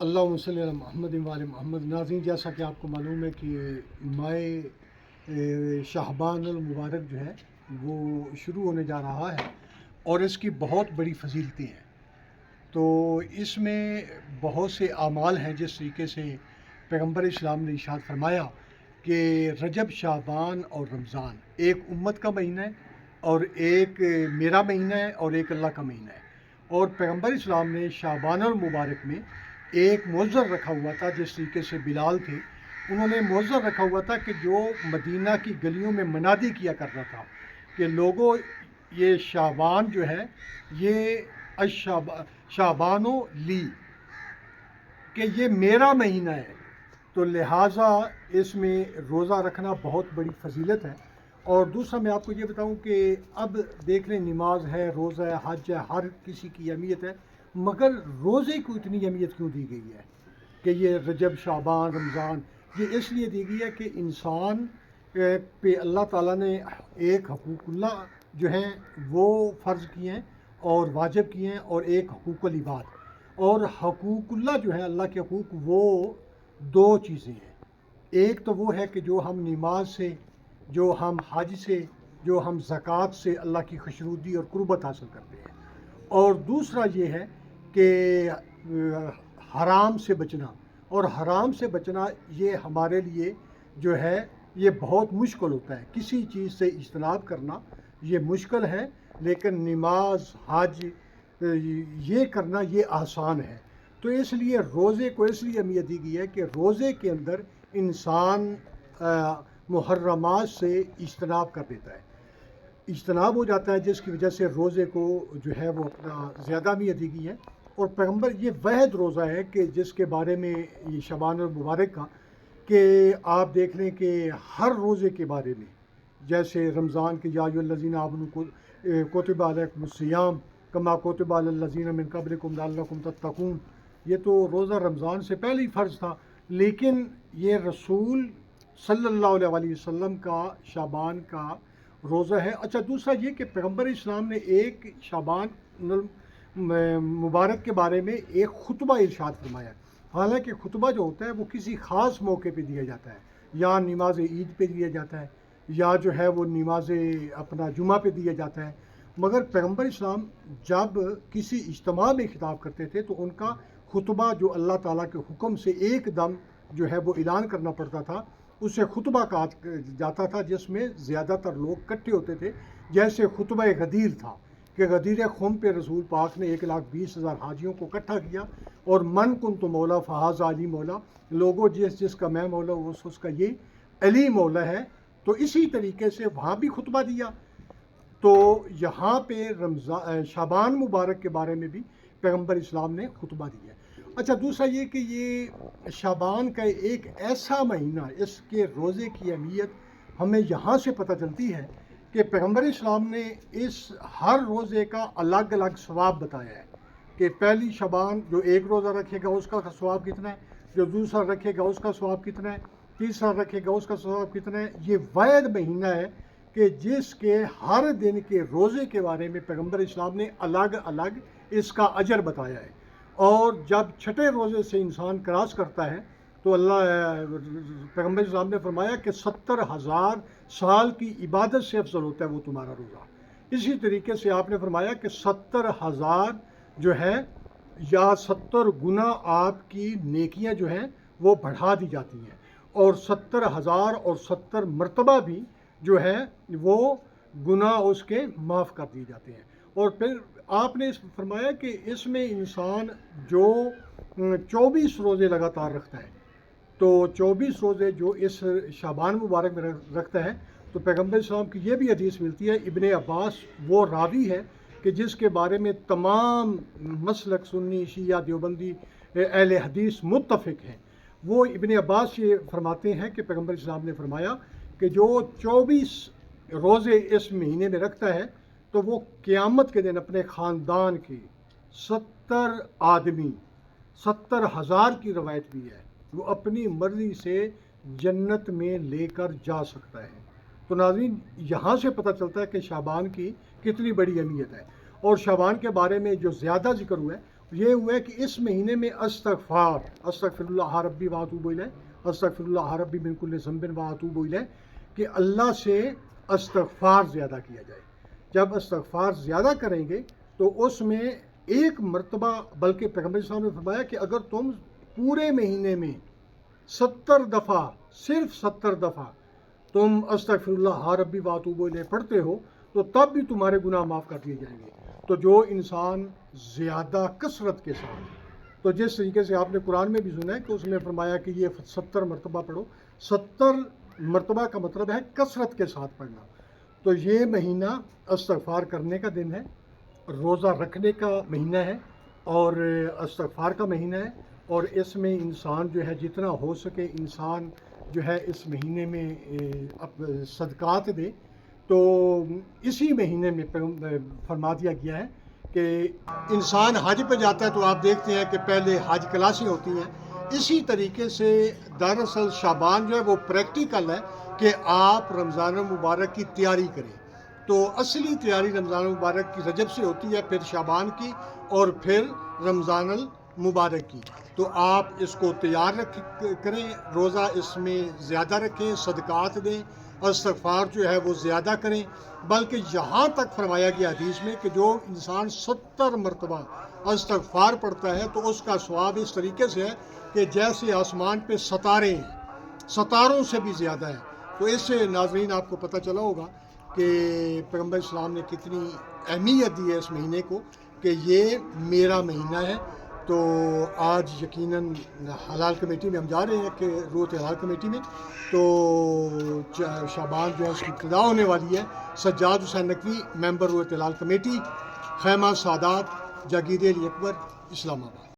اللہم صلی علی محمد و آل محمد۔ ناظرین، جیسا کہ آپ کو معلوم ہے کہ ماہ شعبان المبارک جو ہے وہ شروع ہونے جا رہا ہے اور اس کی بہت بڑی فضیلتیں ہیں۔ تو اس میں بہت سے اعمال ہیں، جس طریقے سے پیغمبر اسلام نے ارشاد فرمایا کہ رجب، شعبان اور رمضان ایک امت کا مہینہ ہے، اور ایک میرا مہینہ ہے، اور ایک اللہ کا مہینہ ہے۔ اور پیغمبر اسلام نے شعبان المبارک میں ایک مؤذن رکھا ہوا تھا، جس طریقے سے بلال تھے، انہوں نے مؤذن رکھا ہوا تھا کہ جو مدینہ کی گلیوں میں منادی کیا کرتا تھا کہ لوگوں، یہ شعبان جو ہے یہ شعبانو لی، کہ یہ میرا مہینہ ہے۔ تو لہٰذا اس میں روزہ رکھنا بہت بڑی فضیلت ہے۔ اور دوسرا میں آپ کو یہ بتاؤں کہ اب دیکھ لیں، نماز ہے، روزہ ہے، حج ہے، ہر کسی کی اہمیت ہے، مگر روزے کو اتنی اہمیت کیوں دی گئی ہے کہ یہ رجب، شعبان، رمضان؟ یہ اس لیے دی گئی ہے کہ انسان پہ اللہ تعالیٰ نے ایک حقوق اللہ جو ہیں وہ فرض کیے ہیں اور واجب کیے ہیں، اور ایک حقوق العباد۔ اور حقوق اللہ جو ہے، اللہ کے حقوق، وہ دو چیزیں ہیں۔ ایک تو وہ ہے کہ جو ہم نماز سے، جو ہم حج سے، جو ہم زکوٰۃ سے اللہ کی خوشنودی اور قربت حاصل کرتے ہیں، اور دوسرا یہ ہے کہ حرام سے بچنا۔ اور حرام سے بچنا یہ ہمارے لیے جو ہے یہ بہت مشکل ہوتا ہے، کسی چیز سے اجتناب کرنا یہ مشکل ہے، لیکن نماز، حج یہ کرنا یہ آسان ہے۔ تو اس لیے روزے کو اس لیے اہمیت دی گئی ہے کہ روزے کے اندر انسان محرمات سے اجتناب کر دیتا ہے، اجتناب ہو جاتا ہے، جس کی وجہ سے روزے کو جو ہے وہ اپنا زیادہ اہمیت دی گئی ہے۔ اور پیغمبر، یہ واحد روزہ ہے کہ جس کے بارے میں یہ شعبان المبارک کا، کہ آپ دیکھ لیں کہ ہر روزے کے بارے میں، جیسے رمضان کے یا ایھا الذین آمنوا کتب علیکم الصیام کما کتب علی الذین من قبلکم لعلکم تتقون، یہ تو روزہ رمضان سے پہلے ہی فرض تھا، لیکن یہ رسول صلی اللہ علیہ وسلم کا شعبان کا روزہ ہے۔ اچھا، دوسرا یہ کہ پیغمبر اسلام نے ایک شعبان مبارک کے بارے میں ایک خطبہ ارشاد فرمایا۔ حالانکہ خطبہ جو ہوتا ہے وہ کسی خاص موقع پہ دیا جاتا ہے، یا نماز عید پہ دیا جاتا ہے، یا جو ہے وہ نماز اپنا جمعہ پہ دیا جاتا ہے، مگر پیغمبر اسلام جب کسی اجتماع میں خطاب کرتے تھے تو ان کا خطبہ جو اللہ تعالیٰ کے حکم سے ایک دم جو ہے وہ اعلان کرنا پڑتا تھا، اسے خطبہ کہا جاتا تھا، جس میں زیادہ تر لوگ اکٹھے ہوتے تھے۔ جیسے خطبہ غدیر تھا کہ غدیر خم پہ رسول پاک نے 1,20,000 حاجیوں کو اکٹھا کیا، اور من کنت مولا فہذا علی مولا، لوگوں جس کا میں مولا اس کا یہ علی مولا ہے۔ تو اسی طریقے سے وہاں بھی خطبہ دیا، تو یہاں پہ شعبان مبارک کے بارے میں بھی پیغمبر اسلام نے خطبہ دیا۔ اچھا، دوسرا یہ کہ یہ شعبان کا ایک ایسا مہینہ، اس کے روزے کی اہمیت ہمیں یہاں سے پتہ چلتی ہے کہ پیغمبر اسلام نے اس ہر روزے کا الگ الگ ثواب بتایا ہے، کہ پہلی شعبان جو ایک روزہ رکھے گا اس کا ثواب کتنا ہے، جو دوسرا رکھے گا اس کا ثواب کتنا ہے، تیسرا رکھے گا اس کا ثواب کتنا ہے۔ یہ واحد مہینہ ہے کہ جس کے ہر دن کے روزے کے بارے میں پیغمبر اسلام نے الگ الگ اس کا اجر بتایا ہے۔ اور جب چھٹے روزے سے انسان کراس کرتا ہے تو پیغمبر اسلام نے فرمایا کہ 70,000 سال کی عبادت سے افضل ہوتا ہے وہ تمہارا روزہ۔ اسی طریقے سے آپ نے فرمایا کہ 70,000 جو ہے، یا 70 گنا آپ کی نیکیاں جو ہیں وہ بڑھا دی جاتی ہیں، اور 70,000 اور 70 مرتبہ بھی جو ہے وہ گناہ اس کے معاف کر دیے جاتے ہیں۔ اور پھر آپ نے فرمایا کہ اس میں انسان جو 24 روزے لگاتار رکھتا ہے، تو 24 روزے جو اس شعبان مبارک میں رکھتا ہے، تو پیغمبر اسلام کی یہ بھی حدیث ملتی ہے، ابن عباس وہ راوی ہے کہ جس کے بارے میں تمام مسلک سنی، شیعہ، دیوبندی، اہل حدیث متفق ہیں۔ وہ ابن عباس یہ فرماتے ہیں کہ پیغمبر اسلام نے فرمایا کہ جو 24 روزے اس مہینے میں رکھتا ہے، تو وہ قیامت کے دن اپنے خاندان کی 70 آدمی، 70,000 کی روایت بھی ہے، وہ اپنی مرضی سے جنت میں لے کر جا سکتا ہے۔ تو ناظرین، یہاں سے پتہ چلتا ہے کہ شعبان کی کتنی بڑی اہمیت ہے۔ اور شعبان کے بارے میں جو زیادہ ذکر ہوا ہے یہ ہوا ہے کہ اس مہینے میں استغفر اللہ ربی و اتوب الیہ، استغفر اللہ ربی من کل ذنب و اتوب الیہ، کہ اللہ سے استغفار زیادہ کیا جائے۔ جب استغفار زیادہ کریں گے تو اس میں ایک مرتبہ، بلکہ پیغمبر صاحب نے فرمایا کہ اگر تم پورے مہینے میں 70 دفعہ، صرف 70 دفعہ تم استغفر اللہ ربی و اتوب الیہ پڑھتے ہو تو تب بھی تمہارے گناہ معاف کر دیے جائیں گے۔ تو جو انسان زیادہ کثرت کے ساتھ، تو جس طریقے سے آپ نے قرآن میں بھی سنا ہے کہ اس نے فرمایا کہ یہ 70 مرتبہ پڑھو، 70 مرتبہ کا مطلب ہے کثرت کے ساتھ پڑھنا۔ تو یہ مہینہ استغفار کرنے کا دن ہے، روزہ رکھنے کا مہینہ ہے اور استغفار کا مہینہ ہے، اور اس میں انسان جو ہے جتنا ہو سکے انسان جو ہے اس مہینے میں صدقات دے۔ تو اسی مہینے میں فرما دیا گیا ہے کہ انسان حج پہ جاتا ہے تو آپ دیکھتے ہیں کہ پہلے حج کلاسیں ہوتی ہیں، اسی طریقے سے دراصل شعبان جو ہے وہ پریکٹیکل ہے کہ آپ رمضان المبارک کی تیاری کریں۔ تو اصلی تیاری رمضان المبارک کی رجب سے ہوتی ہے، پھر شعبان کی اور پھر رمضان المبارک کی۔ تو آپ اس کو تیار کریں، روزہ اس میں زیادہ رکھیں، صدقات دیں، استغفار جو ہے وہ زیادہ کریں۔ بلکہ یہاں تک فرمایا گیا حدیث میں کہ جو انسان 70 مرتبہ استغفار پڑھتا ہے تو اس کا ثواب اس طریقے سے ہے کہ جیسے آسمان پہ ستارے ہیں، ستاروں سے بھی زیادہ ہے۔ تو اس سے ناظرین آپ کو پتہ چلا ہوگا کہ پیغمبر اسلام نے کتنی اہمیت دی ہے اس مہینے کو، کہ یہ میرا مہینہ ہے۔ تو آج یقیناً حلال کمیٹی میں ہم جا رہے ہیں کہ روت حلال کمیٹی میں، تو شعبان جو ہے اس کی ابتدا ہونے والی ہے۔ سجاد حسین نقوی، ممبر روت حلال کمیٹی، خیمہ سادات، جاگیر علی اکبر، اسلام آباد۔